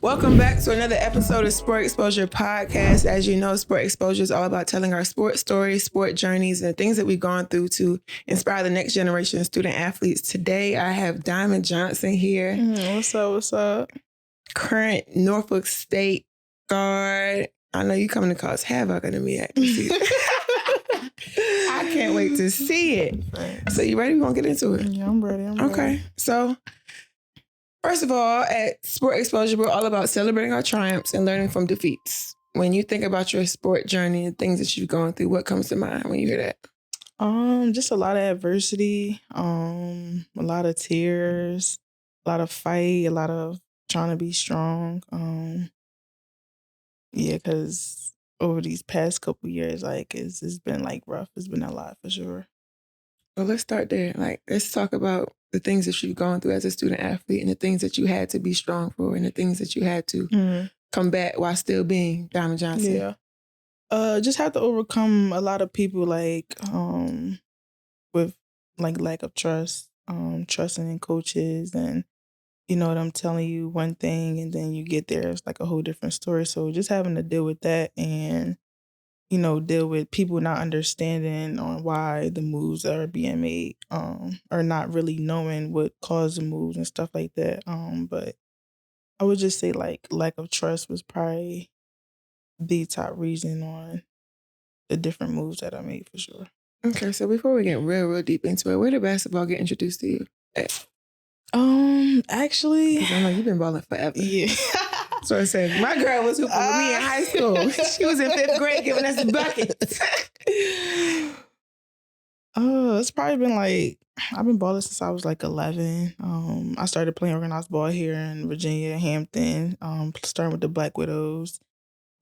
Welcome back to another episode of Sport Xposure Podcast. As you know, Sport Xposure is all about telling our sports stories, sport journeys, and things that we've gone through to inspire the next generation of student athletes. Today, I have Diamond Johnson here. What's up? What's up? Current Norfolk State guard. I know you coming to cause havoc in me. I can't wait to see it. Thanks. So you ready? We're going to get into it. Yeah, I'm ready. Okay. So first of all, at Sport Xposure, we're all about celebrating our triumphs and learning from defeats. When you think about your sport journey and things that you've gone through, what comes to mind when you hear that? Just a lot of adversity, a lot of tears, a lot of fight, a lot of trying to be strong. Because over these past couple years, it's been rough. It's been a lot for sure. Well, let's start there. Let's talk about the things that you've gone through as a student athlete and the things that you had to be strong for and the things that you had to combat while still being Diamond Johnson. Yeah. Just have to overcome a lot of people with lack of trust, trusting in coaches and them telling you one thing and then you get there, it's like a whole different story. So just having to deal with that and deal with people not understanding on why the moves are being made, or not really knowing what caused the moves and stuff like that. But I would just say lack of trust was probably the top reason on the different moves that I made for sure. Okay, so before we get real deep into it, where did basketball get introduced to you? Actually, I know you've been balling forever. Yeah. So I said, my girl was hooping with me in high school. She was in 5th grade giving us buckets. It's probably been I've been balling since I was 11. I started playing organized ball here in Virginia, Hampton, starting with the Black Widows.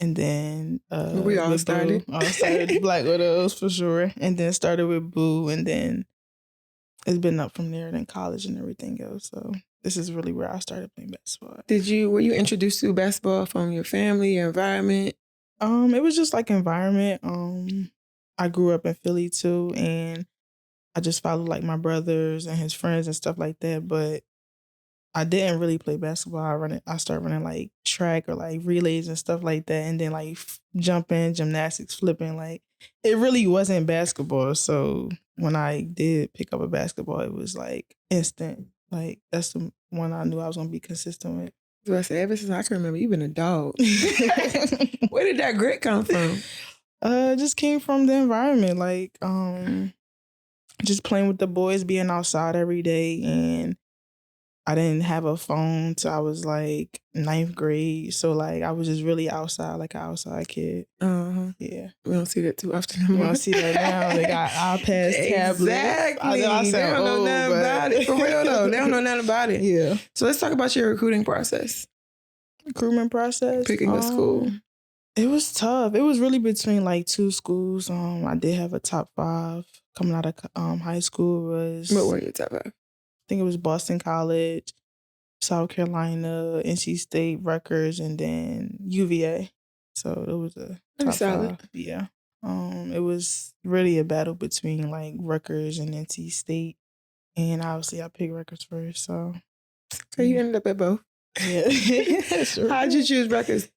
And then we all started. I started the Black Widows for sure. And then started with Boo. And then it's been up from there, then college and everything else. So this is really where I started playing basketball. Were you introduced to basketball from your family, your environment? It was just environment. I grew up in Philly too, and I just followed my brothers and his friends and stuff like that. But I didn't really play basketball. I started running track or relays and stuff like that, and then jumping, gymnastics, flipping. It really wasn't basketball. So when I did pick up a basketball, it was instant. That's the one I knew I was gonna be consistent with. So I said, ever since I can remember, you've been a dog. Where did that grit come from? It just came from the environment. Just playing with the boys, being outside every day, and I didn't have a phone till I was 9th grade. So I was just really outside, an outside kid. Yeah. We don't see that too often. We don't see that now. They got iPads, tablets. Exactly. They don't know nothing about it. For real though. They don't know nothing about it. Yeah. So let's talk about your recruiting process. Recruitment process? Picking a school. It was tough. It was really between 2 schools. I did have a top 5 coming out of high school. What were your top 5? I think it was Boston College, South Carolina, NC State, Rutgers, and then UVA. So it was a top solid. 5. Yeah. It was really a battle between Rutgers and NC State, and obviously I picked Rutgers first. So you ended up at both. Yeah. Sure. How'd you choose Rutgers?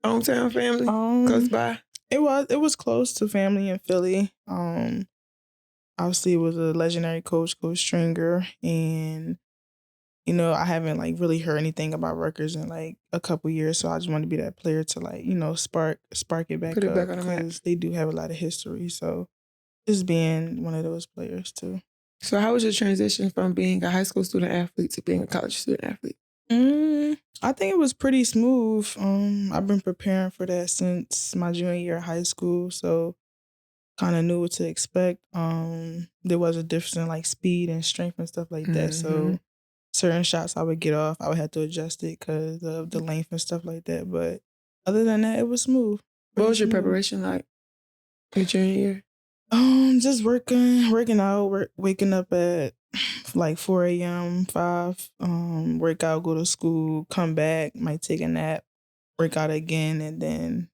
Hometown family, close by. It was close to family in Philly. Obviously, it was a legendary coach, Coach Stringer, and I haven't really heard anything about Rutgers in a couple years, so I just wanted to be that player to spark it back Put it up, back on the map. because they do have a lot of history. So just being one of those players too. So how was your transition from being a high school student athlete to being a college student athlete? I think it was pretty smooth. I've been preparing for that since my junior year of high school, so kind of knew what to expect. There was a difference in speed and strength and stuff like that. So certain shots I would get off, I would have to adjust it because of the length and stuff like that. But other than that, it was smooth. What was your preparation like your junior year? Just working out, waking up at 4 a.m., 5, work out, go to school, come back, might take a nap, work out again, and then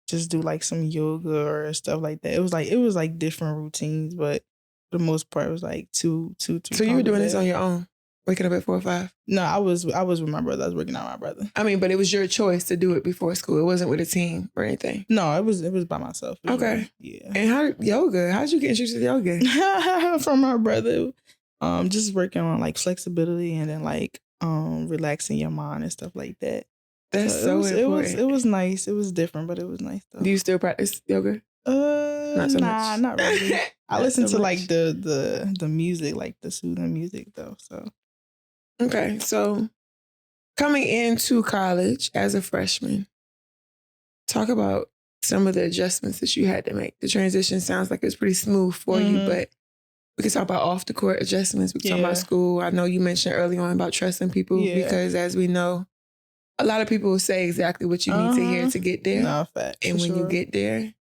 just do some yoga or stuff like that. It was different routines, but for the most part, it was 2, 3 So you were doing this on your own? Waking up at 4 or 5? No, I was with my brother. I was working out with my brother. I mean, but it was your choice to do it before school. It wasn't with a team or anything. No, it was by myself. Okay. Yeah. And how'd you get introduced to yoga? From my brother. Just working on like flexibility and then like relaxing your mind and stuff like that. That's so important. It was nice. It was different, but it was nice though. Do you still practice yoga? Not so much. Not really. I listen to like the music, like the soothing music though. So okay. So coming into college as a freshman, talk about some of the adjustments that you had to make. The transition sounds like it's pretty smooth for you, but we can talk about off the court adjustments. We can talk about school. I know you mentioned early on about trusting people because as we know, a lot of people will say exactly what you need to hear to get there. No, fact. And when you get there,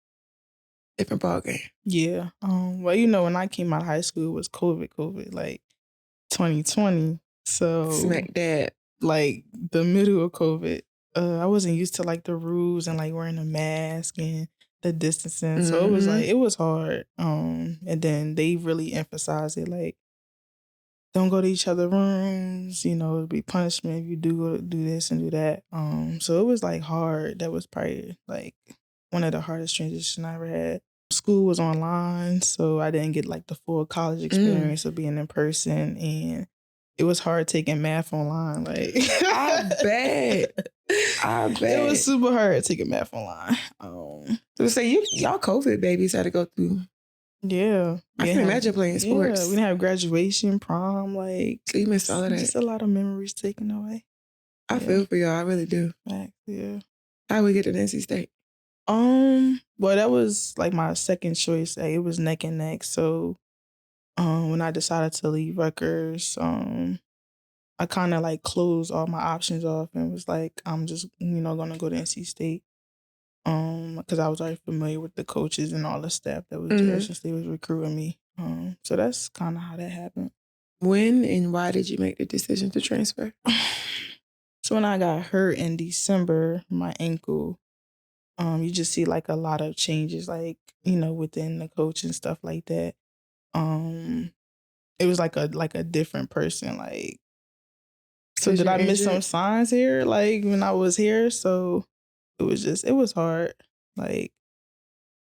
different ballgame. Yeah. Well, when I came out of high school, it was COVID, like 2020. So smack dab. Like the middle of COVID. I wasn't used to like the rules and like wearing a mask and the distancing. So it was hard. And then they really emphasized it like, don't go to each other's rooms, it'll be punishment if you do go do this and do that. So it was like hard. That was probably like one of the hardest transitions I ever had. School was online, so I didn't get like the full college experience of being in person, and it was hard taking math online. Like I bet. It was super hard taking math online. So say y'all COVID babies had to go through. Yeah. I can imagine playing sports. Yeah, we didn't have graduation, prom, like so you missed all of that. Just a lot of memories taken away. I feel for y'all, I really do. Yeah. How'd we get to NC State? Well, that was like my second choice. Like, it was neck and neck. So when I decided to leave Rutgers, I kind of like closed all my options off and was like, I'm just, gonna go to NC State. Because I was already familiar with the coaches and all the staff that was there since they was recruiting me. So that's kind of how that happened. When and why did you make the decision to transfer? So when I got hurt in December, my ankle, you just see like a lot of changes, like, within the coach and stuff like that. It was like a different person. Like, so did I miss some signs here? Like when I was here, so it was hard. Like,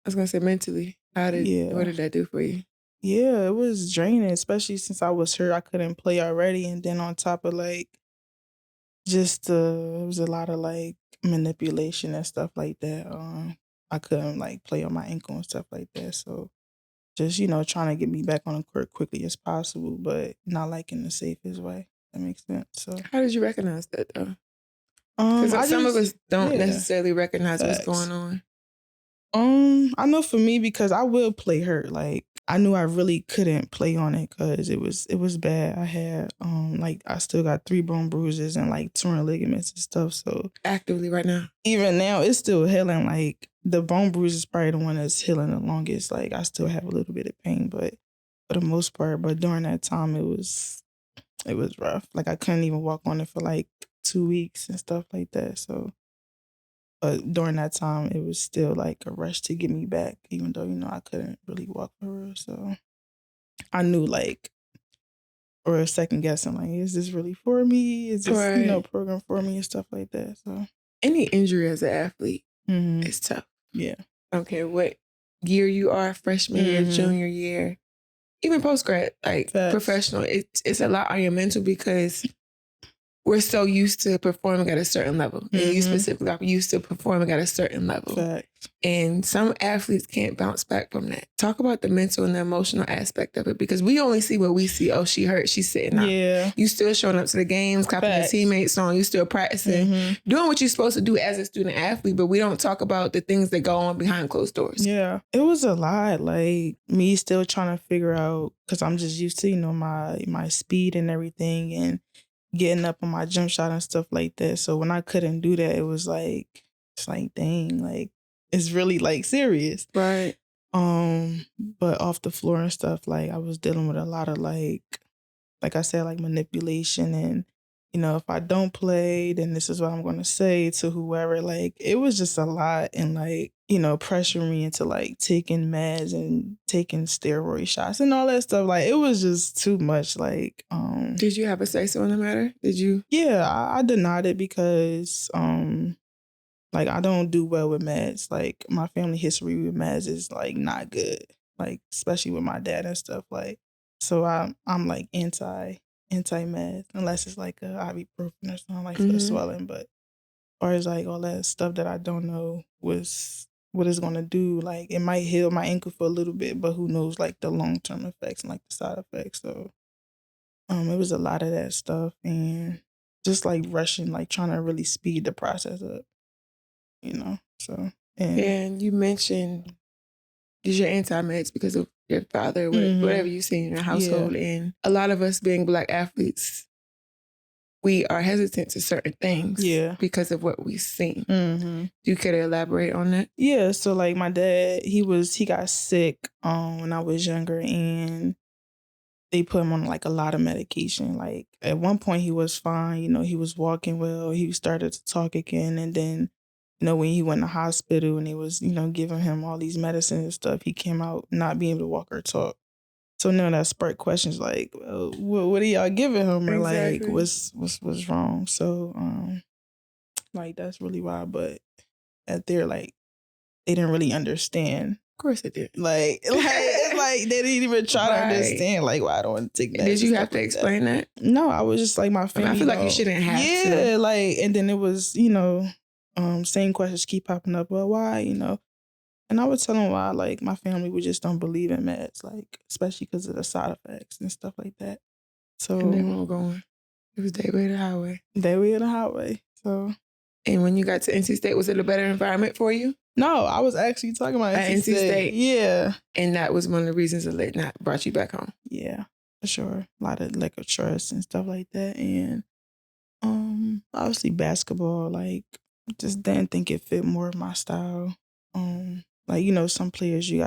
I was gonna say mentally, what did that do for you? Yeah, it was draining, especially since I was hurt. I couldn't play already, and then on top of like, it was a lot of like manipulation and stuff like that. I couldn't like play on my ankle and stuff like that. So just trying to get me back on the court quickly as possible, but not like in the safest way. That makes sense. So how did you recognize that though? Because some of us don't necessarily recognize what's going on. I know for me, because I will play hurt. Like, I knew I really couldn't play on it because it was bad. I had I still got 3 bone bruises and like torn ligaments and stuff. So actively right now, even now, it's still healing. Like, the bone bruise is probably the one that's healing the longest. Like, I still have a little bit of pain, but for the most part. But during that time, it was rough. Like, I couldn't even walk on it for like 2 weeks and stuff like that. So, but during that time, it was still like a rush to get me back, even though, I couldn't really walk for real. So I knew like, or second guessing, like, is this really for me? Is this, program for me and stuff like that? So any injury as an athlete is tough. Yeah. I don't care what year you are, freshman year, junior year, even post-grad, like professional, it's a lot on your mental because we're so used to performing at a certain level. And you specifically are used to performing at a certain level. Facts. And some athletes can't bounce back from that. Talk about the mental and the emotional aspect of it, because we only see what we see. Oh, she hurt, she's sitting out. Yeah. You still showing up to the games, clapping your teammates on, you still practicing, doing what you're supposed to do as a student athlete, but we don't talk about the things that go on behind closed doors. Yeah. It was a lot. Like, me still trying to figure out, because I'm just used to, my speed and everything, and getting up on my jump shot and stuff like that. So when I couldn't do that, it was like, it's like, dang, like, it's really like serious. Right. But off the floor and stuff, like, I was dealing with a lot of like I said, like, manipulation, and, if I don't play, then this is what I'm going to say to whoever. Like, it was just a lot. And like, pressure me into like taking meds and taking steroid shots and all that stuff. Like it was just too much. Like, did you have a say so in the matter? Did you? Yeah, I denied it because like I don't do well with meds. Like my family history with meds is like not good. Like especially with my dad and stuff. Like so I'm like anti meds unless it's like a ibuprofen or something like for the swelling. But as far as like all that stuff that I don't know what it's gonna do, like it might heal my ankle for a little bit, but who knows like the long-term effects and like the side effects. So it was a lot of that stuff and just like rushing, like trying to really speed the process up, So and you mentioned you're anti-meds because of your father, whatever you've seen in your household. Yeah. And a lot of us being Black athletes, we are hesitant to certain things because of what we've seen. Do you care to elaborate on that? Yeah, so like my dad, he got sick when I was younger and they put him on like a lot of medication. Like at one point he was fine, he was walking well, he started to talk again. And then, when he went to hospital and they was, giving him all these medicines and stuff, he came out not being able to walk or talk. So now that sparked questions like, well, what are y'all giving him? Or like, what's wrong? So, like, that's really why. But at their, like, they didn't really understand. Of course they did. Like it's like they didn't even try to understand, like, why I don't want to take that. Did you have to explain that? No, I was just like, my family. I feel like you shouldn't have to. Yeah, like, and then it was, same questions keep popping up. Well, why, And I would tell them why, like, my family would just don't believe in meds, like, especially because of the side effects and stuff like that. So. And they weren't going. It was day way to highway. Day way to highway. So. And when you got to NC State, was it a better environment for you? No, I was actually talking about NC State. Yeah. And that was one of the reasons that they not brought you back home. Yeah, for sure. A lot of lack of trust and stuff like that. And obviously basketball, like, just didn't think it fit more of my style. Like, some players you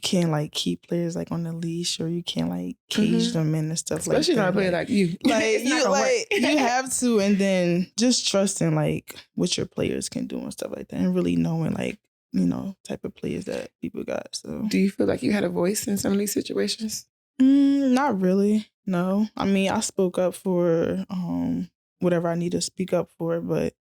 can't like keep players like on the leash or you can't like cage them in and stuff. Especially like that. Especially not a player like you. Like you have to, and then just trusting like what your players can do and stuff like that, and really knowing like type of players that people got. So, do you feel like you had a voice in some of these situations? Not really. No, I mean I spoke up for whatever I need to speak up for, but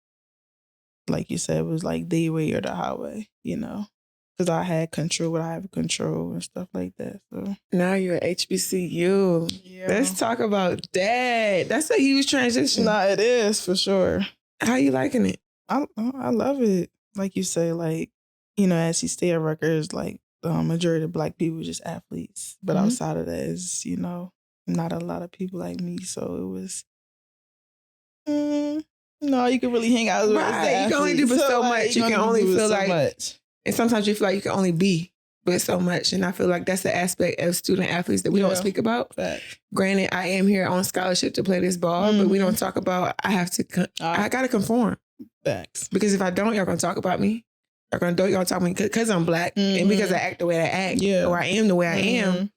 like you said, it was like the way or the highway, because I had control, what I have control and stuff like that. So now you're at HBCU. Yeah. Let's talk about that. That's a huge transition. Nah, it is for sure. How you liking it? I love it. Like you say, like, as you stay at Rutgers, like the majority of Black people are just athletes. But outside of that is, not a lot of people like me. So it was, no, you can really hang out with right. You can only do but so much. You can only feel like much. And sometimes you feel like you can only be but so much. And I feel like that's the aspect of student athletes that we don't speak about. Facts. Granted, I am here on scholarship to play this ball, but we don't talk about I got to conform. Facts. Because if I don't, y'all going to talk about me. Y'all going to talk about me because I'm Black and because I act the way I act or I am the way I am.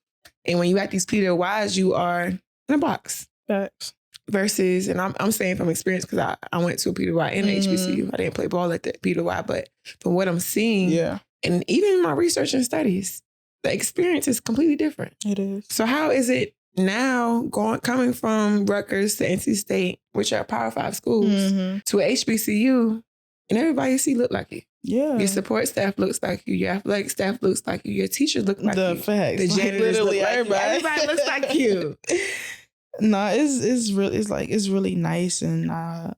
And when you act these Peter Wise, you are in a box. Facts. Versus, and I'm saying from experience because I went to a Peter Y and HBCU. I didn't play ball at the Peter Y, but from what I'm seeing, and even in my research and studies, the experience is completely different. It is. So how is it now coming from Rutgers to NC State, which are Power 5 schools, to a HBCU, and everybody you see look like you? Yeah. Your support staff looks like you. Your athletic staff looks like you. Your teachers look like you. Facts. The janitors look like you. Everybody looks like you. No, it's really nice, and I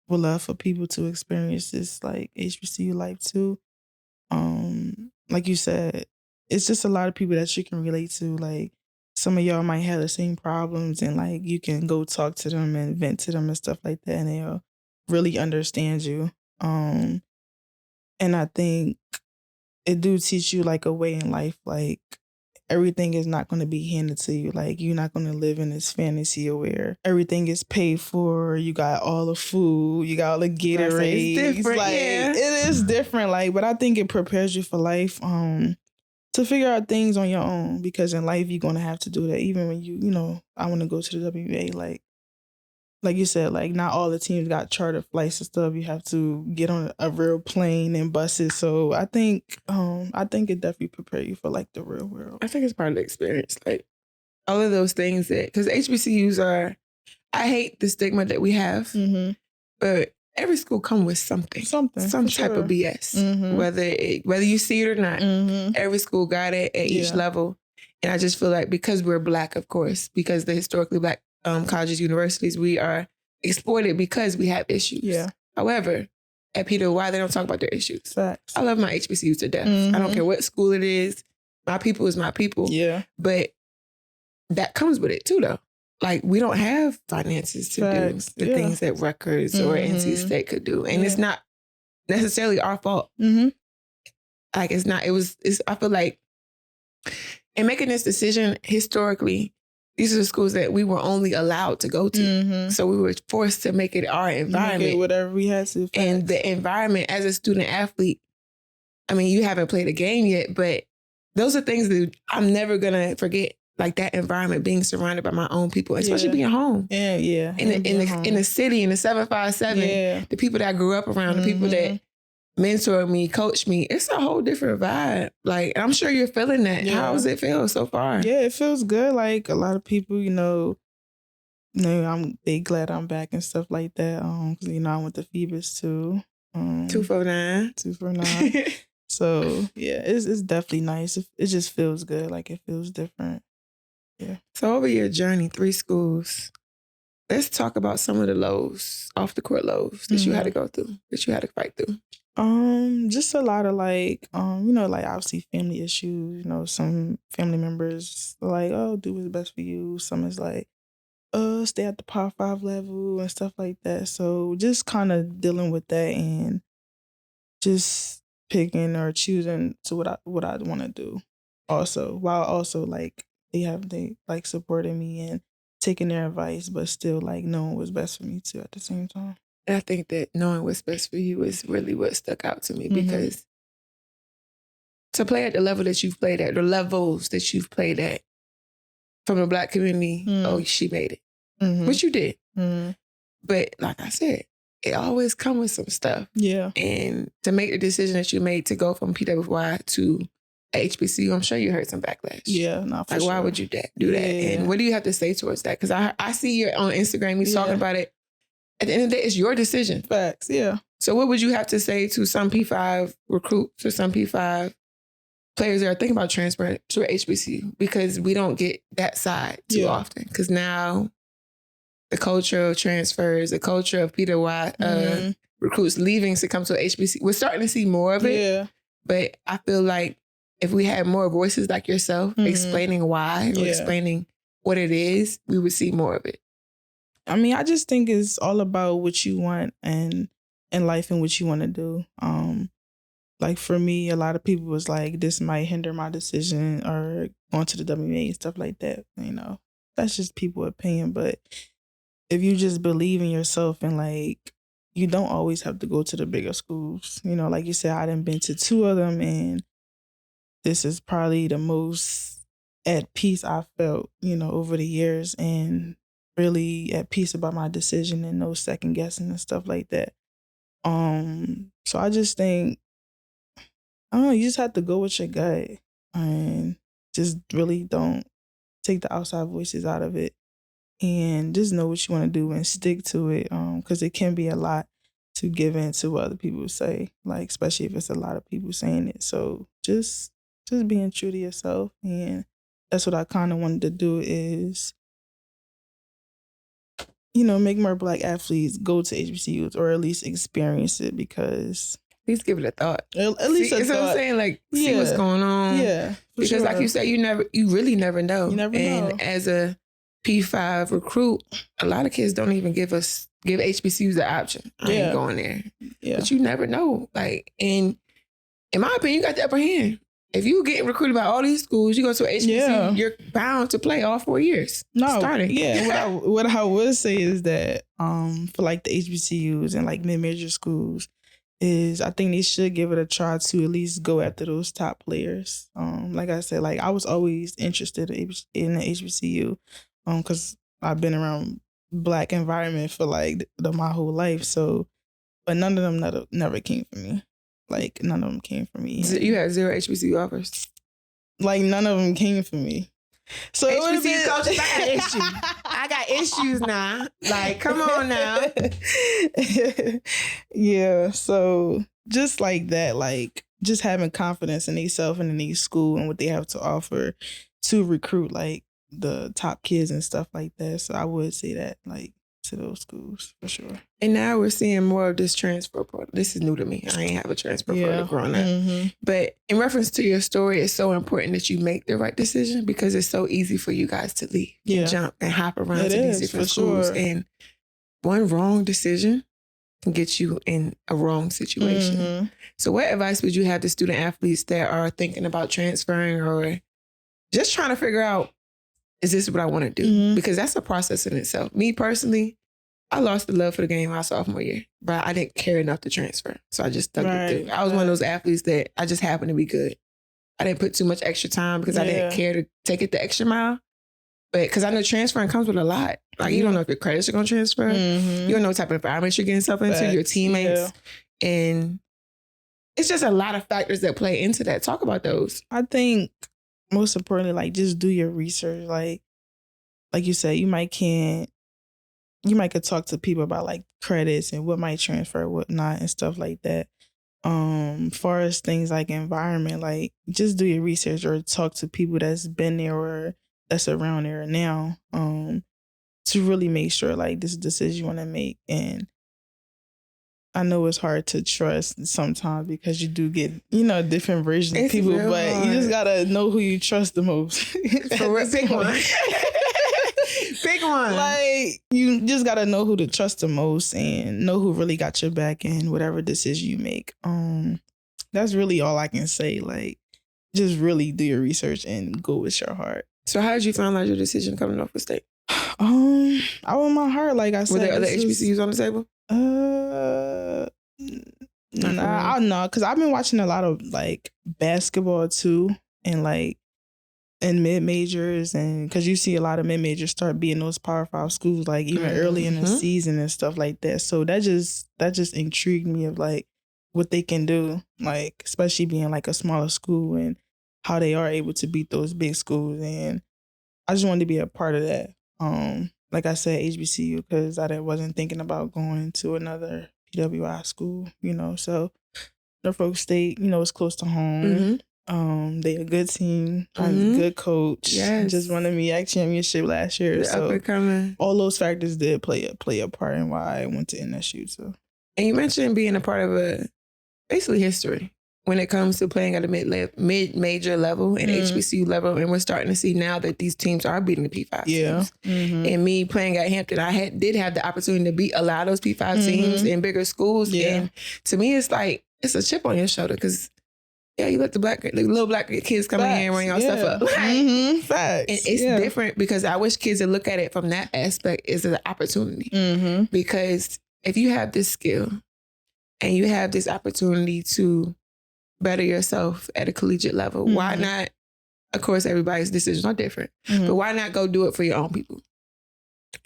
would love for people to experience this like HBCU life too. Like you said, it's just a lot of people that you can relate to. Like some of y'all might have the same problems, and like you can go talk to them and vent to them and stuff like that, and they'll really understand you. And I think it do teach you like a way in life, like. Everything is not going to be handed to you. Like, you're not going to live in this fantasy where everything is paid for. You got all the food. You got all the Gatorade. It's different, like, it is different. Like, but I think it prepares you for life to figure out things on your own. Because in life, you're going to have to do that. Even when I want to go to the WA. Like, like you said, like not all the teams got charter flights and stuff. You have to get on a real plane and buses. So I think it definitely prepare you for like the real world. I think it's part of the experience. Like all of those things because HBCUs are, I hate the stigma that we have, Mm-hmm. but every school come with some type of BS, Mm-hmm. whether you see it or not. Mm-hmm. Every school got it at each level. And I just feel like because we're Black, of course, because the historically Black colleges, universities, we are exploited because we have issues. Yeah. However, at PWI, they don't talk about their issues. Facts. I love my HBCUs to death. Mm-hmm. I don't care what school it is. My people is my people. Yeah. But that comes with it too, though. Like, we don't have finances to do the things that Rutgers or NC State could do. And it's not necessarily our fault. Mm-hmm. Like, it's not, I feel like in making this decision historically, these are the schools that we were only allowed to go to. Mm-hmm. So we were forced to make it our environment. Make it whatever we had to. Facts. And the environment as a student athlete, I mean, you haven't played a game yet, but those are things that I'm never going to forget. Like that environment, being surrounded by my own people, especially being home. Yeah. In the city, in the 757, the people that I grew up around, the people that mentored me, coached me, it's a whole different vibe. Like, I'm sure you're feeling that. Yeah. How does it feel so far? Yeah, it feels good. Like a lot of people, they glad I'm back and stuff like that. 'Cause, I went to Phoebus too. 249. 249. So yeah, it's definitely nice. It just feels good. Like it feels different. Yeah. So over your journey, 3 schools, let's talk about some of the lows, off the court lows that you had to go through, that you had to fight through. Just a lot of like obviously family issues. Some family members are like, oh, do what's best for you. Some is like, stay at the Power 5 level and stuff like that. So just kind of dealing with that and just picking or choosing to what I want to do. Also, while also like they like supporting me and taking their advice, but still like knowing what's best for me too at the same time. And I think that knowing what's best for you is really what stuck out to me because to play at the level that you've played at, the levels that you've played at from the Black community, oh, she made it. Which you did. But like I said, it always comes with some stuff. Yeah. And to make the decision that you made to go from PWI to HBCU, I'm sure you heard some backlash. Yeah, not for like, sure. why would you do that? And what do you have to say towards that? Because I see you on Instagram, you talking about it. At the end of the day, it's your decision. Facts, yeah. So what would you have to say to some P5 recruits or some P5 players that are thinking about transferring to HBCU? Because we don't get that side too often. Because now the culture of transfers, the culture of PWI recruits leaving to come to HBCU, we're starting to see more of it. Yeah. But I feel like if we had more voices like yourself explaining why or explaining what it is, we would see more of it. I mean, I just think it's all about what you want and in life and what you want to do. Like for me, a lot of people was like, this might hinder my decision or going to the WA and stuff like that. That's just people's opinion. But if you just believe in yourself and like, you don't always have to go to the bigger schools. Like you said, I done been to 2 of them and this is probably the most at peace I felt, over the years and really at peace about my decision and no second guessing and stuff like that. So I just think, I don't know, you just have to go with your gut and just really don't take the outside voices out of it and just know what you want to do and stick to it. Because it can be a lot to give in to what other people say, like especially if it's a lot of people saying it. So just being true to yourself, and that's what I kind of wanted to do is, make more Black athletes go to HBCUs or at least experience it because at least give it a thought. At least a thought. What I'm saying, like see what's going on. Yeah, because like you said, you really never know. You never know. And as a P5 recruit, a lot of kids don't even give HBCUs the option. I ain't going there. Yeah. But you never know. Like, and in my opinion, you got the upper hand. If you get recruited by all these schools, you go to an HBCU, you're bound to play all 4 years. No, starting. Yeah. What I would say is that for like the HBCUs and like mid-major schools, is I think they should give it a try to at least go after those top players. Like I said, like I was always interested in the HBCU because I've been around Black environment for like my whole life. So, but none of them never came for me. Like none of them came for me. You had 0 HBCU offers. Like none of them came for me. So HBCU coaches, I got issues. I got issues now. Like, come on now. Yeah. So just like that, like just having confidence in themselves and in their school and what they have to offer to recruit like the top kids and stuff like that. So I would say that like to those schools for sure. And now we're seeing more of this transfer program. This is new to me. I ain't have a transfer program growing up. Mm-hmm. But in reference to your story, it's so important that you make the right decision because it's so easy for you guys to leave and jump and hop around to these different schools. Sure. And one wrong decision can get you in a wrong situation. Mm-hmm. So what advice would you have to student athletes that are thinking about transferring or just trying to figure out, is this what I want to do? Mm-hmm. Because that's a process in itself. Me personally, I lost the love for the game my sophomore year, but I didn't care enough to transfer. So I just stuck it through. I was one of those athletes that I just happened to be good. I didn't put too much extra time because I didn't care to take it the extra mile. But because I know transferring comes with a lot. Like you don't know if your credits are going to transfer. Mm-hmm. You don't know what type of environment you're getting yourself into, your teammates. Yeah. And it's just a lot of factors that play into that. Talk about those. I think most importantly, like just do your research. Like you said, you might could talk to people about like credits and what might transfer, what not, and stuff like that. Far as things like environment, like just do your research or talk to people that's been there or that's around there now, to really make sure like this is the decision you want to make. And I know it's hard to trust sometimes because you do get, different versions of people, but hard. You just gotta know who you trust the most. For real, pick one. Big one. Like, you just got to know who to trust the most and know who really got your back in whatever decision you make. That's really all I can say. Like, just really do your research and go with your heart. So how did you find out your decision coming off of state? I went my heart, like I said. Were there other HBCUs on the table? Nah, because I've been watching a lot of, like, basketball, too, and, like, in mid-majors, and because you see a lot of mid-majors start being those Power 5 schools, like even early in the season and stuff like that. So that just intrigued me of like what they can do, like especially being like a smaller school and how they are able to beat those big schools. And I just wanted to be a part of that. Like I said, HBCU, because I wasn't thinking about going to another PWI school, So Norfolk State, it's close to home. Mm-hmm. They a good team, a good coach. Yes. Just won the MEAC championship last year. So all those factors did play a part in why I went to NSU. So, and you mentioned being a part of basically history when it comes to playing at a mid-major level and HBCU level, and we're starting to see now that these teams are beating the P5 teams. Mm-hmm. And me playing at Hampton, I did have the opportunity to beat a lot of those P5 teams in bigger schools. Yeah. And to me, it's like it's a chip on your shoulder because. Yeah, you let the little black kids come in here and run your stuff up. Facts. And it's different because I wish kids would look at it from that aspect as an opportunity. Mm-hmm. Because if you have this skill and you have this opportunity to better yourself at a collegiate level, why not? Of course, everybody's decisions are different, but why not go do it for your own people?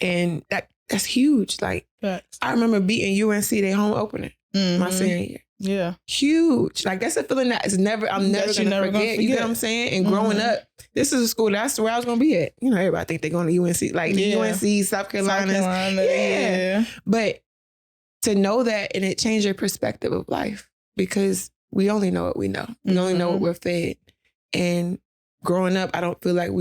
And that's huge. Like, facts. I remember beating UNC their home opener my senior year. Yeah. Huge. Like that's a feeling that I'm never gonna forget. You get what I'm saying? And growing up, this is a school that's where I was gonna be at. Everybody think they're going to UNC. Like UNC, South Carolina. Yeah. But to know that and it changed your perspective of life because we only know what we know. We only know what we're fed. And growing up, I don't feel like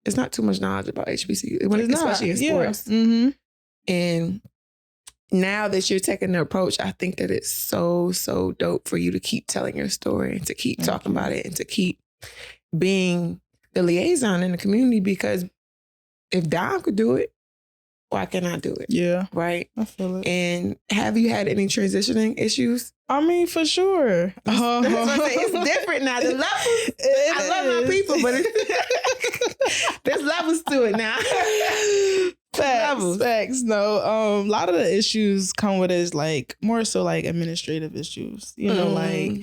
it's not too much knowledge about HBCU, especially in sports. Yeah. Mm-hmm. And now that you're taking the approach, I think that it's so, so dope for you to keep telling your story and to keep talking about it and to keep being the liaison in the community because if Dom could do it, why can't I do it? Yeah. Right? I feel it. And have you had any transitioning issues? I mean, for sure. That's what I'm saying. It's different now. The levels, I love my people, but there's levels to it now. Facts. No, a lot of the issues come with is like more so like administrative issues. Like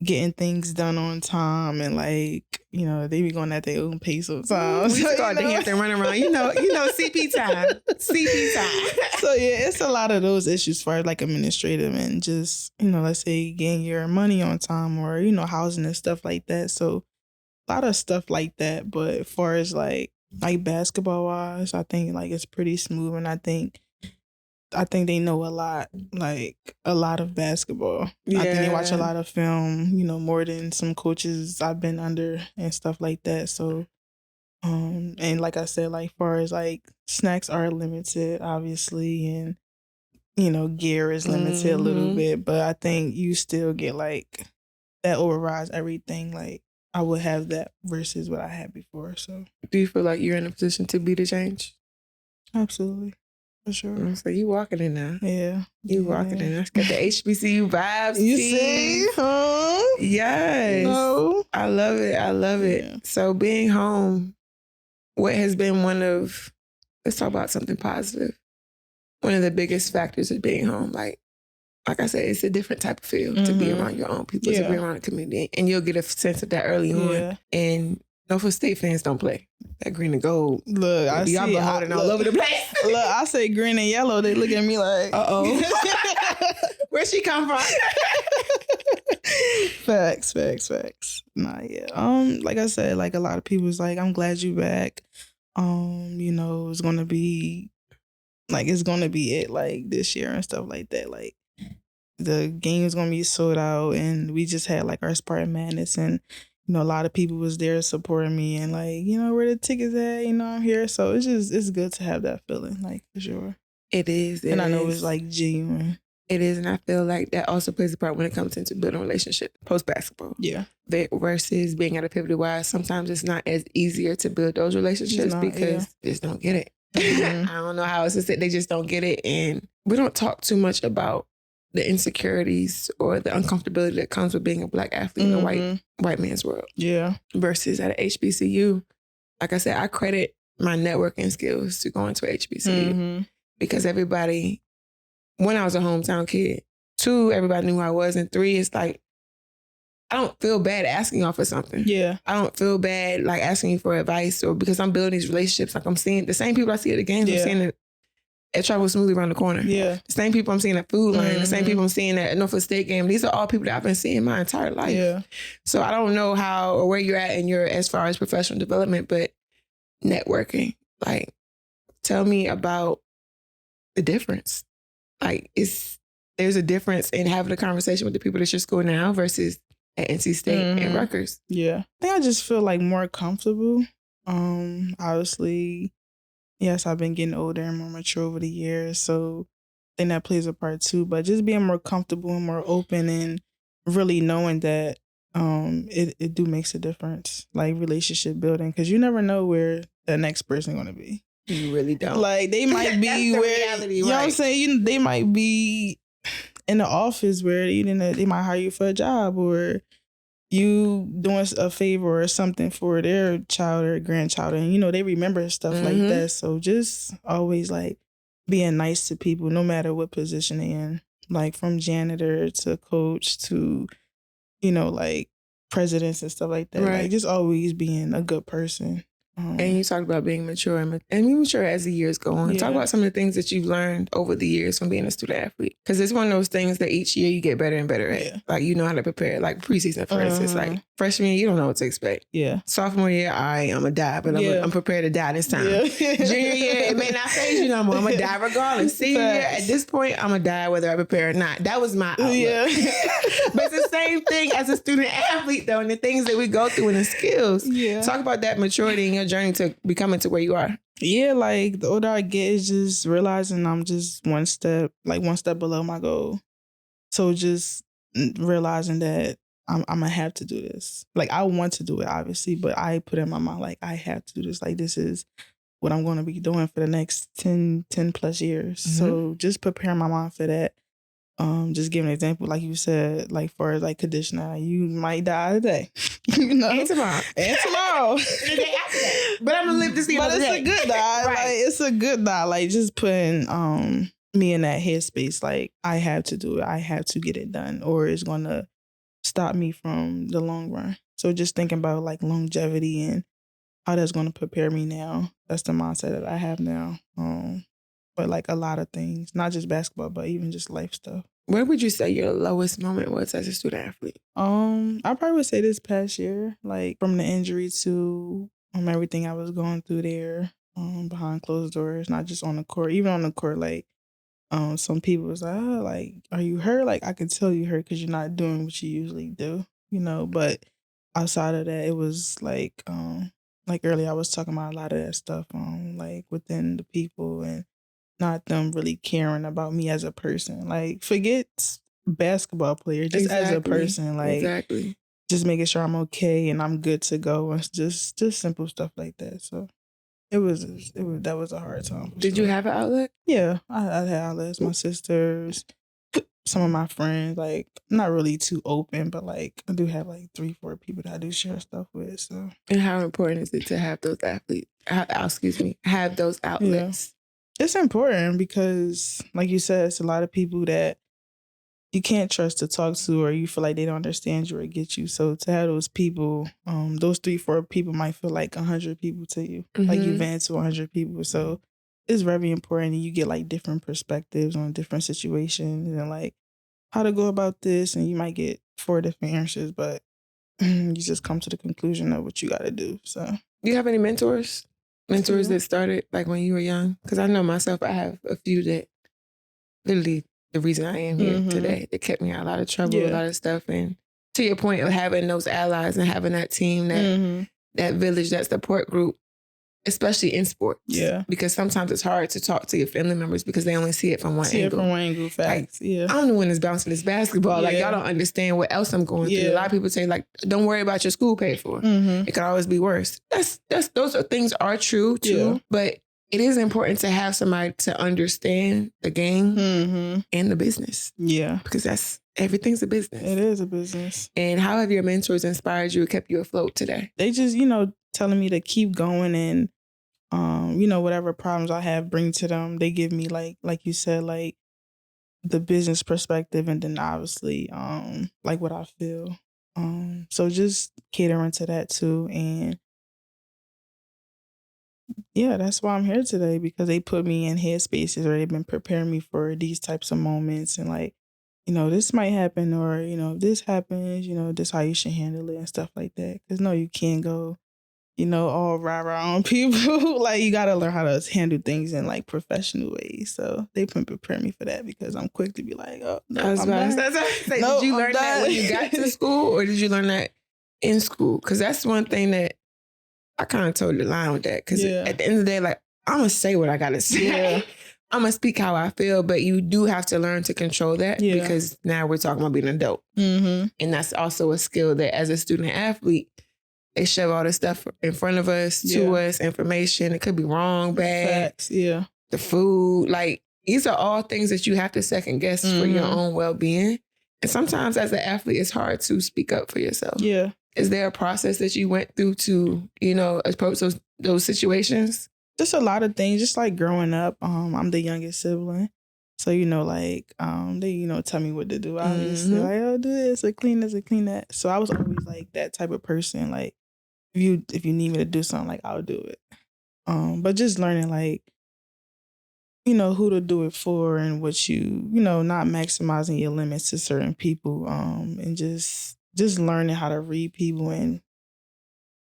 getting things done on time and like, you know, they be going at their own pace sometimes. We start to have to run around, you know, CP time. CP time. So yeah, it's a lot of those issues for like administrative and just, you know, let's say getting your money on time or, you know, housing and stuff like that. So a lot of stuff like that. But as far as like basketball wise, I think like it's pretty smooth, and I think they know a lot of basketball. Yeah. I think they watch a lot of film, you know, more than some coaches I've been under and stuff like that. So, and like I said, like far as like snacks are limited, obviously, and you know, gear is limited a little bit, but I think you still get like that overrides everything. Like I would have that versus what I had before. So, do you feel like you're in a position to be the change? Absolutely. For sure. So you walking in now. Yeah. You walking in. That's got the HBCU vibes. You see? Huh? Yes. No. I love it. I love it. Yeah. So being home, what has been let's talk about something positive. One of the biggest factors of being home, like I said, it's a different type of feel to be around your own people, to be around the community. And you'll get a sense of that early on. And Norfolk State fans don't play. That green and gold. Look, I see y'all been holding all over the place. Look, I say green and yellow. They look at me like, uh-oh. Where'd she come from? Facts. Nah, yeah. Like I said, like a lot of people was like, I'm glad you back. You know, it's gonna be it like this year and stuff like that. Like the game is gonna be sold out, and we just had like our Spartan Madness, and you know, a lot of people was there supporting me and like, you know, where the tickets at, you know, I'm here. So it's good to have that feeling, like, for sure. It is. And I know it's like genuine. It is. And I feel like that also plays a part when it comes into building relationships post-basketball. Yeah. Versus being at a pivotal wise, sometimes it's not as easier to build those relationships because they just don't get it. I don't know how else to say it. They just don't get it. And we don't talk too much about the insecurities or the uncomfortability that comes with being a Black athlete in a white man's world. Yeah. Versus at an HBCU, like I said, I credit my networking skills to going to HBCU because everybody, one, I was a hometown kid. Two, everybody knew who I was. And three, it's like, I don't feel bad asking y'all for something. Yeah. I don't feel bad like asking you for advice or because I'm building these relationships. Like I'm seeing the same people I see at the games, I'm seeing it at Travel Smoothly around the corner. Yeah. The same people I'm seeing at Food Line, the same people I'm seeing at Norfolk State game. These are all people that I've been seeing my entire life. Yeah. So I don't know how or where you're at in your as far as professional development, but networking, like tell me about the difference. Like there's a difference in having a conversation with the people at your school now versus at NC State and Rutgers. Yeah. I think I just feel like more comfortable. Obviously, yes, I've been getting older and more mature over the years, so I think that plays a part too. But just being more comfortable and more open and really knowing that it do makes a difference, like relationship building, because you never know where the next person going to be. You really don't. Like they might be where reality, you know what I'm saying. They might be in the office where they might hire you for a job, or you doing a favor or something for their child or grandchild, and you know they remember stuff like that. So just always like being nice to people, no matter what position they're in, like from janitor to coach to, you know, like presidents and stuff like that. Right. Like just always being a good person. And you talked about being mature and be mature as the years go on. Yeah. Talk about some of the things that you've learned over the years from being a student athlete. Because it's one of those things that each year you get better and better at. Yeah. Like you know how to prepare. Like preseason, for instance. Like freshman year, you don't know what to expect. Yeah. Sophomore year, I'm going to die, but I'm prepared to die this time. Yeah. Junior year, it may not phase you no more. I'm going to die regardless. Senior year, at this point, I'm going to die whether I prepare or not. That was my outlook. Yeah. But it's the same thing as a student athlete, though, and the things that we go through and the skills. Yeah. Talk about that maturity in your journey to becoming to where you are. Yeah, like the older I get, is just realizing I'm just one step below my goal. So just realizing that I'm gonna have to do this. Like I want to do it, obviously, but I put in my mind like I have to do this. Like this is what I'm going to be doing for the next 10 plus years. So just preparing my mind for that. Just give an example, like you said, like for like conditioner, you might die today, you know, and tomorrow, the day after that. But I'm gonna live to see. But it's a good die, right. Like it's a good die. Like just putting me in that headspace, like I have to do it, I have to get it done, or it's gonna stop me from the long run. So just thinking about like longevity and how that's going to prepare me now. That's the mindset that I have now. But like a lot of things, not just basketball, but even just life stuff. Where would you say your lowest moment was as a student athlete? I probably would say this past year, like from the injury to everything I was going through there, behind closed doors, not just on the court, even on the court. Like, some people was like, oh, like, are you hurt? Like, I could tell you hurt because you're not doing what you usually do, you know. But outside of that, it was like earlier I was talking about a lot of that stuff, like within the people and not them really caring about me as a person. Like, forget basketball player, just as a person, like just making sure I'm okay and I'm good to go, and just simple stuff like that. So it was that was a hard time. Did you have an outlet? Yeah, I had outlets. My sisters, some of my friends, like not really too open, but like I do have like 3-4 people that I do share stuff with. So, and how important is it to have those athletes? Have those outlets? Yeah. It's important because, like you said, it's a lot of people that you can't trust to talk to, or you feel like they don't understand you or get you. So to have those people, those 3-4 people might feel like 100 people to you. Mm-hmm. Like you vent to 100 people. So it's very important, and you get like different perspectives on different situations and like how to go about this. And you might get 4 different answers, but you just come to the conclusion of what you got to do. So, do you have any mentors? That started like when you were young? Because I know myself, I have a few that literally the reason I am here today, that kept me out of a lot of trouble, a lot of stuff. And to your point of having those allies and having that team, that village, that support group, especially in sports. Yeah. Because sometimes it's hard to talk to your family members because they only see it from one angle. From one angle, facts. Like, I'm the one that's bouncing this basketball. Like, y'all don't understand what else I'm going through. A lot of people say, like, don't worry about your school paid for. It could always be worse. Those things are true too. But it is important to have somebody to understand the game and the business. Yeah. Because everything's a business. It is a business. And how have your mentors inspired you or kept you afloat today? They just, telling me to keep going and, whatever problems I have, bring to them. They give me like you said, like the business perspective, and then obviously, like what I feel. So just catering to that too. And yeah, that's why I'm here today, because they put me in headspaces, or they've been preparing me for these types of moments, and like, this might happen, or, if this happens, this how you should handle it and stuff like that. Because no, you can't go, all rah-rah on people. Like, you got to learn how to handle things in like professional ways. So they've been preparing me for that, because I'm quick to be like, oh, no, I'm done. Did you learn that when you got to school, or did you learn that in school? Because that's one thing that I kind of told the line with that. Because at the end of the day, like, I'm going to say what I got to say. Yeah. I'm going to speak how I feel, but you do have to learn to control that, because now we're talking about being an adult. And that's also a skill that as a student athlete, they shove all this stuff in front of us, to us, information. It could be wrong, bad. Facts, the food. Like, these are all things that you have to second guess for your own well-being. And sometimes as an athlete, it's hard to speak up for yourself. Yeah. Is there a process that you went through to, approach those situations? Just a lot of things. Just like growing up, I'm the youngest sibling. So, they, tell me what to do. Obviously, like, oh, do this or clean this or clean that. So I was always like that type of person. Like, if you need me to do something, like, I'll do it. But just learning, like, who to do it for, and what not maximizing your limits to certain people. And just learning how to read people, and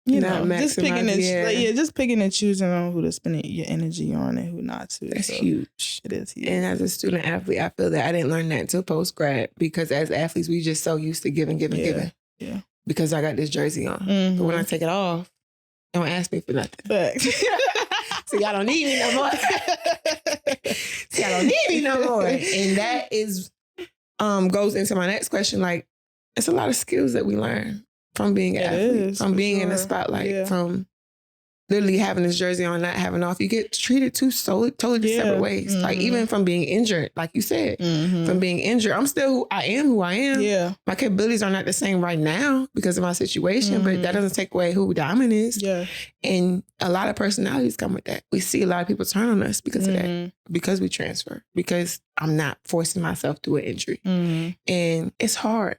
just picking and choosing on who to spend your energy on and who not to. That's huge. It is huge. And as a student athlete, I feel that I didn't learn that until post-grad, because as athletes, we just so used to giving. Yeah. Because I got this jersey on. But when I take it off, don't ask me for nothing. So y'all don't need me no more. And that is goes into my next question. Like, it's a lot of skills that we learn from being an athlete, from being in the spotlight, from literally having this jersey on, not having off. You get treated totally separate ways. Like, even from being injured, like you said, from being injured, I'm still who I am. Yeah. My capabilities are not the same right now because of my situation, but that doesn't take away who Diamond is. Yeah. And a lot of personalities come with that. We see a lot of people turn on us because of that, because we transfer, because I'm not forcing myself through an injury. And it's hard.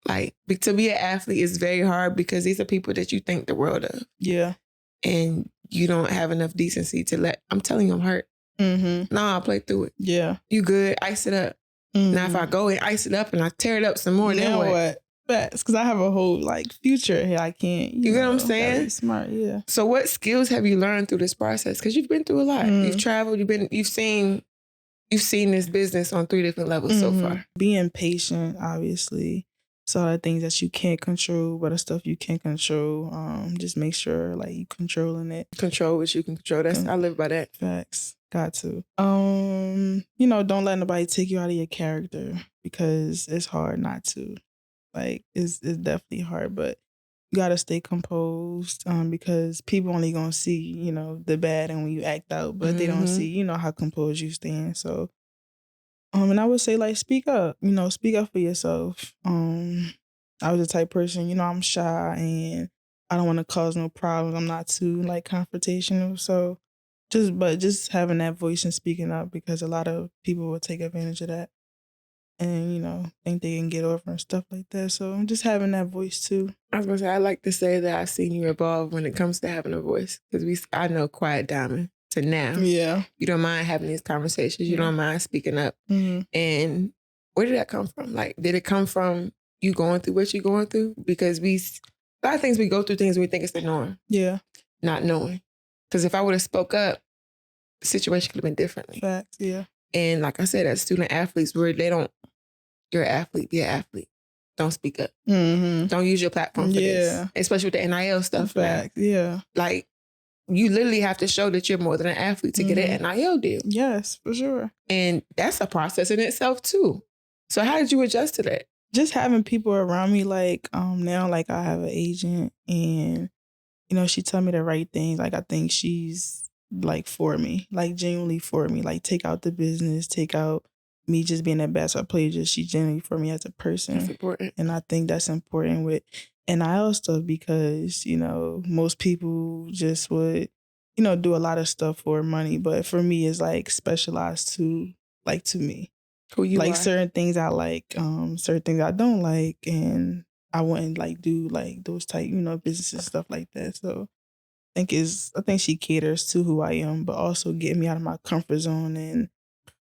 Like, to be an athlete is very hard because these are people that you think the world of. Yeah. And you don't have enough decency to I'm telling you I'm hurt. Mm-hmm. No, I'll play through it. Yeah. You good, ice it up. Mm-hmm. Now if I go and ice it up and I tear it up some more, then what? Facts, because I have a whole future here. I can't. You know what I'm saying? Smart, yeah. So what skills have you learned through this process? Because you've been through a lot. You've traveled. You've seen this business on 3 different levels so far. Being patient, obviously. So the things that you can't control, but the stuff you can control. Just make sure you controlling it. Control what you can control. I live by that. Facts. Got to. Don't let nobody take you out of your character because it's hard not to. It's definitely hard, but you gotta stay composed because people only gonna see, the bad and when you act out, but they don't see, how composed you stand. So, and I would say speak up, speak up for yourself. I was the type of person, I'm shy and I don't want to cause no problems. I'm not too confrontational. So just having that voice and speaking up because a lot of people will take advantage of that. And, think they can get over and stuff like that. So I'm just having that voice too. I was going to say, I like to say that I've seen you evolve when it comes to having a voice. Because I know Quiet Diamond to now. Yeah. You don't mind having these conversations. You don't mind speaking up. Mm-hmm. And where did that come from? Did it come from you going through what you're going through? Because a lot of things we go through things and we think it's the norm. Yeah. Not knowing. Because if I would have spoke up, the situation could have been differently. Facts, yeah. And like I said, as student athletes, you're an athlete, be an athlete. Don't speak up. Mm-hmm. Don't use your platform for this. Especially with the NIL stuff. Fact, yeah. You literally have to show that you're more than an athlete to get an NIL deal. Yes, for sure. And that's a process in itself too. So how did you adjust to that? Just having people around me now I have an agent and, she tell me the right things. I think she's for me, genuinely for me. Take out the business, take out me just being a basketball player, she genuinely for me as a person. That's important. And I think that's important with NIL stuff because, most people just would, do a lot of stuff for money. But for me, it's specialized to me. Who you are. Certain things I like, certain things I don't like. And I wouldn't do those type, businesses, stuff like that. So I think she caters to who I am, but also getting me out of my comfort zone and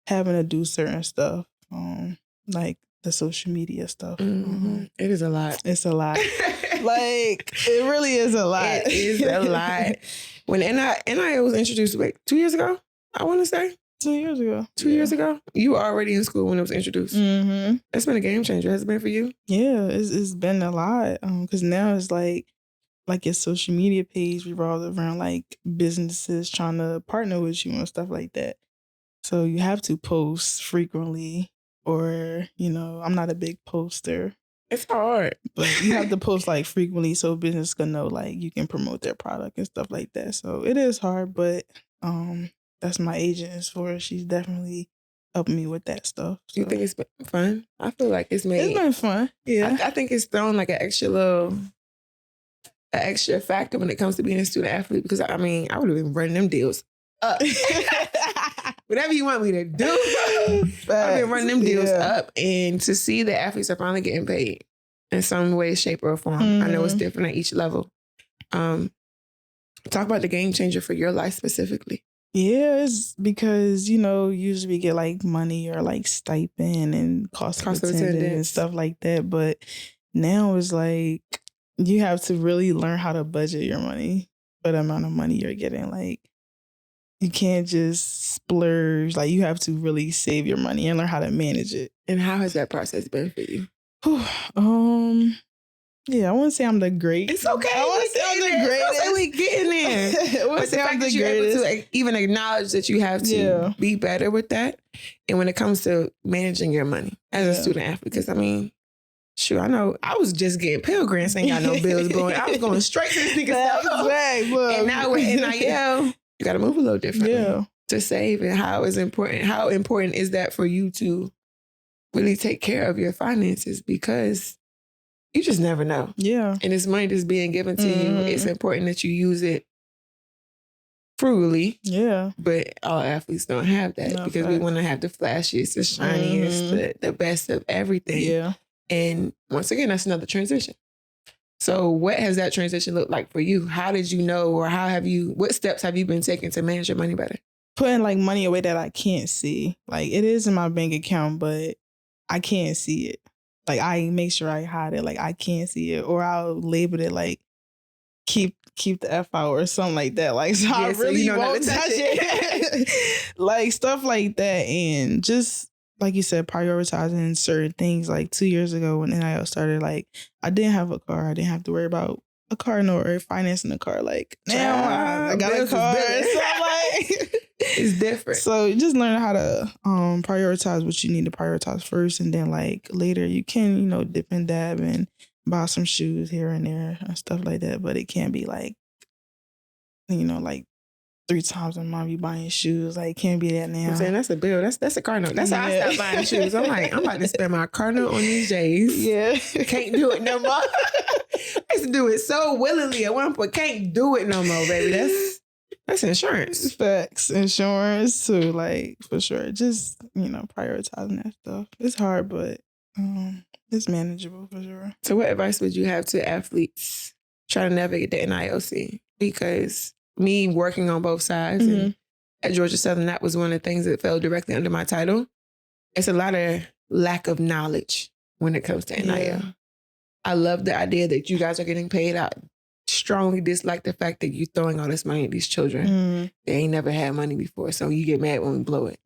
having to do certain stuff, the social media stuff. Mm-hmm. It is a lot. It's a lot. It really is a lot. It is a lot. When NIL was introduced, 2 years ago, I want to say? 2 years ago. 2 years ago? You were already in school when it was introduced. Mm-hmm. That's been a game changer. Has it been for you? Yeah, it's been a lot. Because now it's your social media page revolves around businesses trying to partner with you and stuff like that. So you have to post frequently or, I'm not a big poster. It's hard. But you have to post frequently so business can know you can promote their product and stuff like that. So it is hard, but that's my agent is for. She's definitely helping me with that stuff. So. You think it's been fun? I feel like it's been fun. Yeah. I think it's thrown an extra factor when it comes to being a student athlete because I would have been running them deals up. Whatever you want me to do, I've been running them deals up. And to see that athletes are finally getting paid in some way, shape, or form. I know it's different at each level. Talk about the game changer for your life specifically. Yeah, it's because, usually we get money or stipend and cost of attendance and stuff like that. But now it's you have to really learn how to budget your money for the amount of money you're getting. You can't just splurge. You have to really save your money and learn how to manage it. And how has that process been for you? Yeah, I wouldn't say I'm the great. It's okay. I wouldn't say I'm the greatest. I say we getting there. I wouldn't say I'm the greatest. Able to even acknowledge that you have to be better with that. And when it comes to managing your money as a student athlete, because I know I was just getting Pell Grants, ain't got no bills going. I was going straight to the nigga stuff. And now with NIL, you got to move a little differently to save. And how important is that for you to really take care of your finances? Because you just never know. Yeah. And it's money that's being given to you. It's important that you use it frugally. Yeah. But all athletes don't have that because we want to have the flashiest, the shiniest, the best of everything. Yeah. And once again, that's another transition. So what has that transition looked like for you? How did you know, or what steps have you been taking to manage your money better? Putting like money away that I can't see. Like it is in my bank account, but I can't see it. Like I make sure I hide it. Like I can't see it, or I'll label it like keep the F out or something like that. Like so I really won't touch it. Like stuff like that, and just like you said, prioritizing certain things. Like 2 years ago when NIL started, like I didn't have a car. I didn't have to worry about a car or financing a car. Like now I got a car. So like it's different. So just learn how to prioritize what you need to prioritize first, and then like later you can, dip and dab and buy some shoes here and there and stuff like that. But it can't be like, like 3 times a month you buying shoes. Like it can't be that now. I'm saying that's a bill. That's a car note. That's how I stopped buying shoes. I'm like, I'm about to spend my car note on these J's. Yeah. Can't do it no more. I used to do it so willingly at one point. Can't do it no more, baby. That's insurance. Facts. Insurance too, like for sure. Just, prioritizing that stuff. It's hard, but it's manageable for sure. So what advice would you have to athletes trying to navigate the NIL scene? Because me working on both sides and at Georgia Southern, that was one of the things that fell directly under my title. It's a lot of lack of knowledge when it comes to NIL. Yeah. I love the idea that you guys are getting paid out. Strongly dislike the fact that you're throwing all this money at these children. They ain't never had money before, so you get mad when we blow it.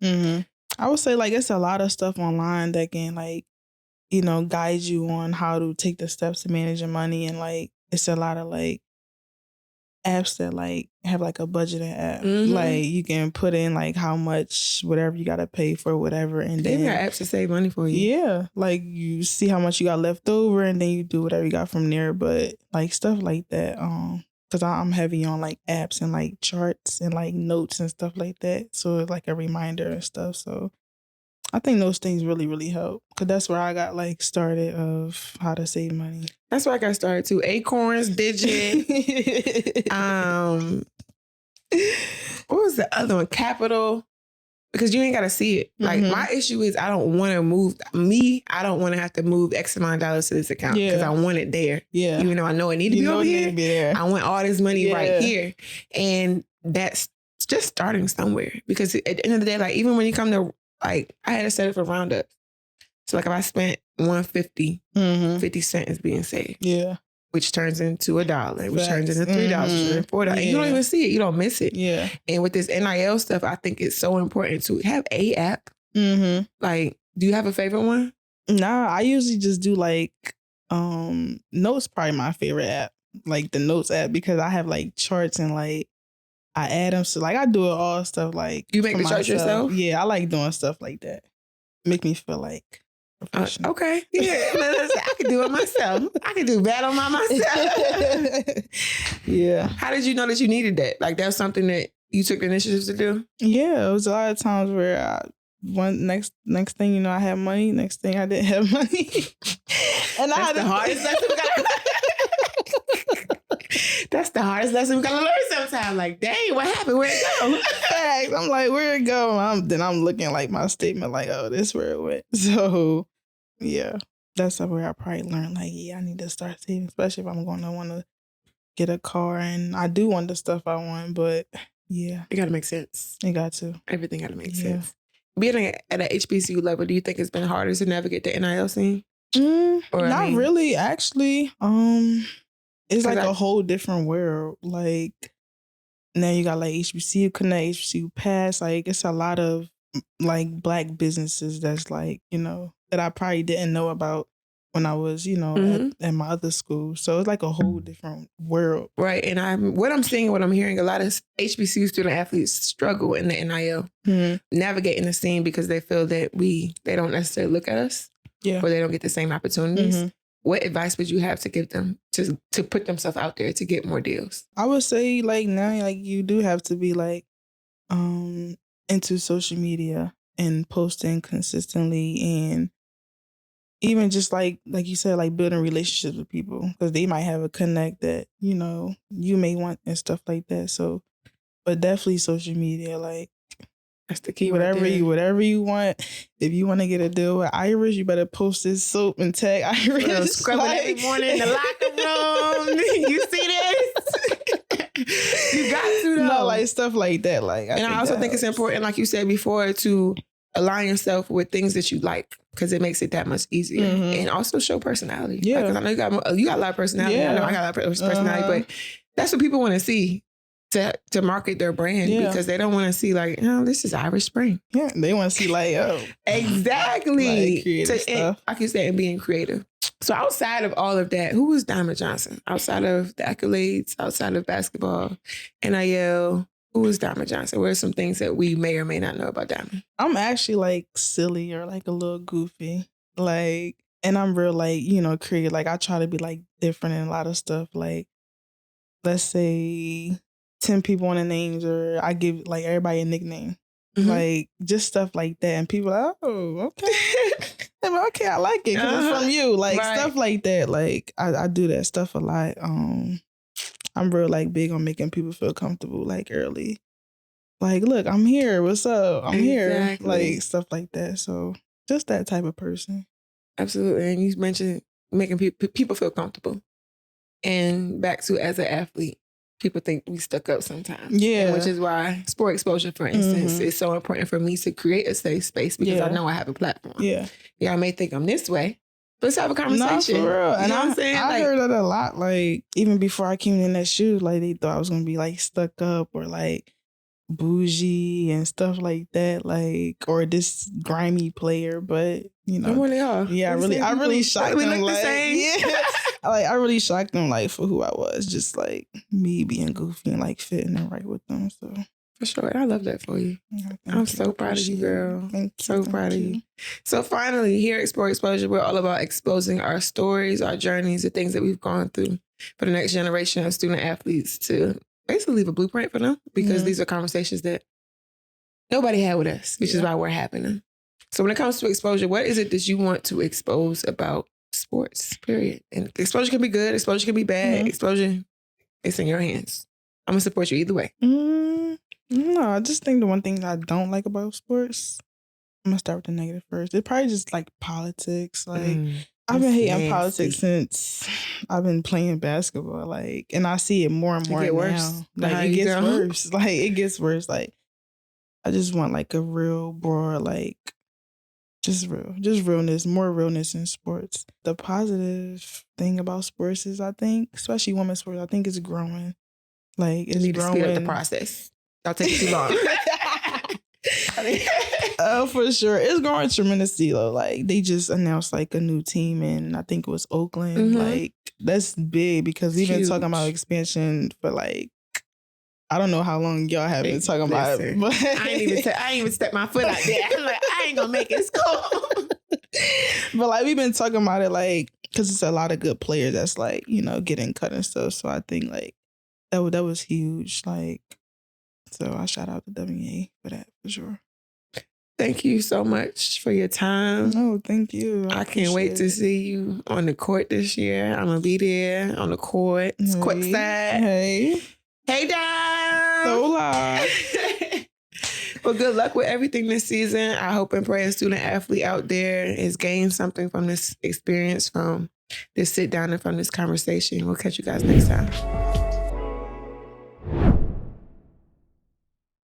I would say like it's a lot of stuff online that can like, guide you on how to take the steps to manage your money, and like it's a lot of like apps that like have like a budgeting app. Like you can put in like how much whatever you gotta pay for whatever, and they then got apps to save money for you. Yeah, like you see how much you got left over, and then you do whatever you got from there. But like stuff like that, because I'm heavy on like apps and like charts and like notes and stuff like that. So it's like a reminder and stuff. So I think those things really, really help, because that's where I got like started of how to save money. That's where I got started too. Acorns, Digit. What was the other one? Capital. Because you ain't got to see it. Like my issue is I don't want to move. I don't want to have to move X amount of dollars to this account because I want it there. Yeah. Even though I know it need to be over here. I want all this money right here. And that's just starting somewhere. Because at the end of the day, like even when you come to, like I had to set it for roundups. So like if I spent $1.50, 50 cents is being saved. Yeah. Which turns into $1, which turns into $3, which turns into $4. Yeah. You don't even see it. You don't miss it. Yeah. And with this NIL stuff, I think it's so important to have a app. Like, do you have a favorite one? Nah, I usually just do like Notes, probably my favorite app. Like the Notes app, because I have like charts and like I add them. So like I do it all stuff like. You make the charts yourself? Yeah, I like doing stuff like that. Make me feel like professional. Okay. Yeah. I can do it myself. I can do battle by myself. Yeah. How did you know that you needed that? Like that's something that you took the initiative to do? Yeah. It was a lot of times where next thing you know, I had money. Next thing I didn't have money. And that's the hardest lesson we got. That's the hardest lesson we gotta learn sometimes. Like, dang, what happened? Where'd it go? I'm like, where'd it go? Then I'm looking like my statement, like, oh, this where it went. So, yeah, that's where I probably learned, like, yeah, I need to start saving, especially if I'm going to want to get a car. And I do want the stuff I want, but yeah. It got to make sense. It got to. Everything got to make sense. Being at an HBCU level, do you think it's been harder to navigate the NIL scene? Not really, actually. It's like a whole different world. Like now you got like HBCU Connect, HBCU Pass. Like it's a lot of like Black businesses that's like, that I probably didn't know about when I was, at my other school. So it's like a whole different world. Right. And what I'm seeing, what I'm hearing, a lot of HBCU student athletes struggle in the NIL, navigating the scene because they feel that they don't necessarily look at us. Yeah. Or they don't get the same opportunities. What advice would you have to give them to put themselves out there to get more deals? I would say like now, like you do have to be like into social media and posting consistently, and even just like you said, like building relationships with people, because they might have a connect that, you may want and stuff like that. So, but definitely social media, like That's the key. Whatever you want. If you want to get a deal with Iris, you better post this soap and tag Iris. Scrubbing every morning in the locker room. You see this? You got to though. No, like stuff like that. Like, I also think it's important, like you said before, to align yourself with things that you like, because it makes it that much easier. And also show personality. Yeah, because I know you got a lot of personality. Yeah. I know I got a lot of personality, but that's what people want to see. To market their brand, because they don't want to see like, this is Irish Spring. Yeah, they want to see like, exactly. Like creative stuff. Like you said, and being creative. So outside of all of that, who was Diamond Johnson? Outside of the accolades, outside of basketball, NIL, who was Diamond Johnson? What are some things that we may or may not know about Diamond? I'm actually like silly or like a little goofy, like, and I'm real like, creative. Like I try to be like different in a lot of stuff. Like, let's say 10 people on the names, or I give like everybody a nickname. Like just stuff like that. And people are like, oh, okay. Okay, I like it because it's from you. Like stuff like that. Like I do that stuff a lot. I'm real like big on making people feel comfortable like early. Like, look, I'm here. What's up? I'm here. Like stuff like that. So just that type of person. Absolutely. And you mentioned making people feel comfortable. And back to as an athlete, people think we stuck up sometimes. Yeah. Which is why Sport Xposure, for instance, is so important for me to create a safe space, because I know I have a platform. Yeah. Yeah, I may think I'm this way, but let's have a conversation. No, for real. And I'm saying? I heard that a lot. Like, even before I came in that shoe, like, they thought I was going to be, like, stuck up or, like, bougie and stuff like that. Like, or this grimy player, but, They really are. Yeah, I really shocked them. Like, yeah. Like, I really shocked them, like, for who I was. Just, like, me being goofy and, like, fitting in right with them, so. For sure. And I love that for you. I'm so proud of you, girl. So proud of you. So finally, here at Sport Xposure, we're all about exposing our stories, our journeys, the things that we've gone through for the next generation of student athletes to basically leave a blueprint for them, because these are conversations that nobody had with us, which is why we're having them. So when it comes to exposure, what is it that you want to expose about sports, period? And exposure can be good, exposure can be bad. Exposure, it's in your hands. I'm going to support you either way. No, I just think the one thing that I don't like about sports, I'm going to start with the negative first. It's probably just like politics. Like, I've been hating politics since I've been playing basketball. Like, and I see it more and more now. Worse. Like, it gets worse. Like, it gets worse. Like, I just want like a real broad, like, just realness, more realness in sports. The positive thing about sports is, I think, especially women's sports, I think it's growing. Like, it's growing. To speed up the process. That'll take too long. Oh, for sure. It's growing tremendously, though. Like, they just announced, like, a new team, and I think it was Oakland. Like, that's big, because we've been talking about expansion for, like, I don't know how long y'all have been talking about it. But I ain't even step my foot out there. I'm like, I ain't gonna make it. It's cool. But, like, we've been talking about it, like, because it's a lot of good players that's, like, getting cut and stuff. So I think, like, that was huge. Like, so I shout out to WA for that, for sure. Thank you so much for your time. No, thank you. I can't wait to see you on the court this year. I'm going to be there on the court. It's courtside. Hey, Dom. Hola. Well, good luck with everything this season. I hope and pray a student athlete out there has gained something from this experience, from this sit down and from this conversation. We'll catch you guys next time.